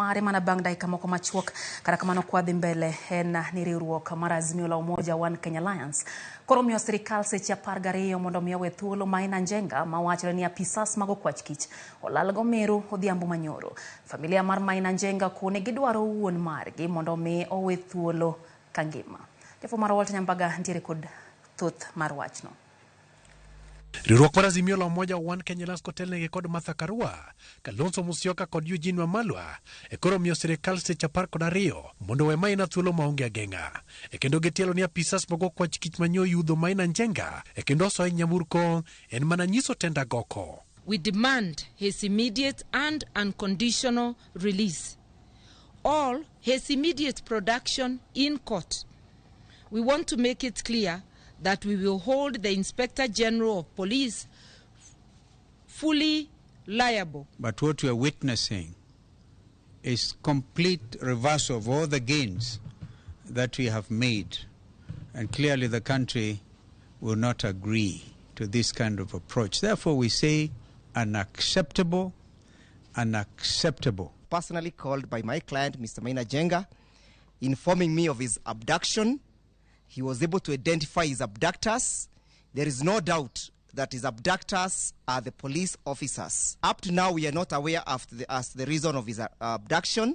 mare mana bang dai kama kwa machuok kada kamano kwa dhimbele en ni riwruok mar Azimio la Umoja One Kenya Alliance koro miyo sirikal seche 12 mondo miyo we thuolo Maina Njega mawachore ni apisas mago kwach kich olalgo meru odhiambo manyoro. Familia mar Maina Njega kone gidwaro wuon margi mondo mi owe thuolo kangima. Jafo mar Walter Nyambaga ntiere kod thoth mar wachno. Riwruok mar Azimio la Umoja One Kenya Alliance kotelnegi kod Martha Karua, Kalonzo Musyoka kod Eugene Wamalwa koro miyo sirikal seche 12 mondo we Maina thuolo maonge ageng'a. Kendo gitielo ni apisas mago kwach kich manyo yudho Maina Njega kendo soe nyamburko en mana nyiso tenda goko. We demand his immediate and unconditional release. All his immediate production in court. We want to make it clear that we will hold the Inspector General of Police fully liable. But what we are witnessing is complete reversal of all the gains that we have made. And clearly the country will not agree to this kind of approach. Therefore we say unacceptable, unacceptable. Personally called by my client, Mr. Maina Njega, informing me of his abduction. He was able to identify his abductors. There is no doubt that his abductors are the police officers. Up to now, we are not aware of the reason of his abduction.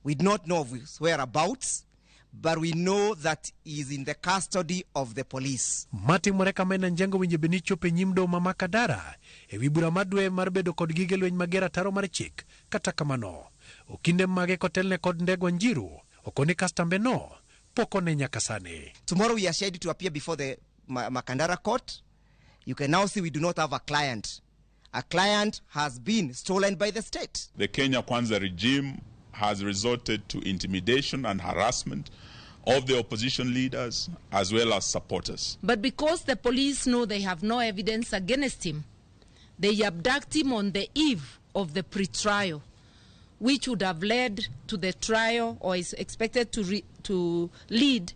We do not know of his whereabouts, but we know that he is in the custody of the police. Mati Moreka Maina Njega winje benicho pe nyimdo mama kadara wibura madwe mar bedo kod gige lweny magera taro mar chik kata kamano okinde mage kotelne kod ndego njiru okone kastambe no pokone nyakasane. Tomorrow we are scheduled to appear before the Makandara court. You can now see we do not have a client. A client has been stolen by the state. The Kenya Kwanza regime has resorted to intimidation and harassment of the opposition leaders as well as supporters. But because the police know they have no evidence against him, they abduct him on the eve of the pre-trial, which would have led to the trial or is expected to lead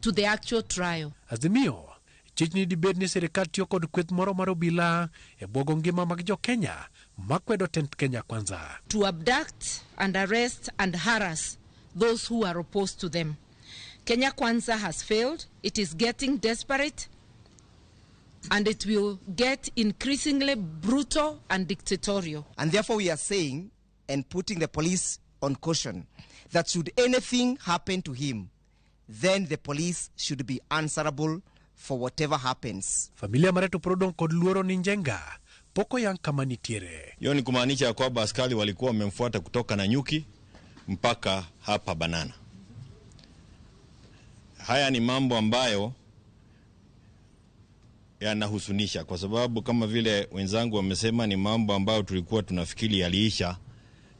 to the actual trial. Azimio chichni dibed ni sirikal tiyo kod kweth moro mar obila bwogo ngima mag jo Kenya makwedo tent Kenya Kwanza. To abduct and arrest and harass those who are opposed to them. Kenya Kwanza has failed. It is getting desperate and it will get increasingly brutal and dictatorial. And therefore we are saying and putting the police on caution that should anything happen to him, then the police should be answerable for whatever happens. Familia mareto prodong kod luoro ni Njega poko yang kama nitiere. Hiyo ni kumaanisha kwamba askari walikuwa wamemfuata kutoka Nanyuki mpaka hapa Banana. Haya ni mambo ambayo yanahusunisha kwa sababu kama vile wenzangu wamesema ni mambo ambayo tulikuwa tunafikiri yaliisha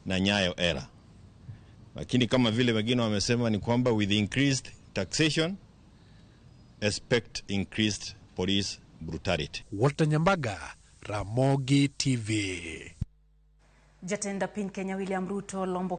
na Nyayo era. Lakini kama vile wengine wamesema ni kwamba with increased taxation expect increased police brutality. Walter Nyambaga, Ramogi TV. Jatenda piny Kenya William Ruto lombo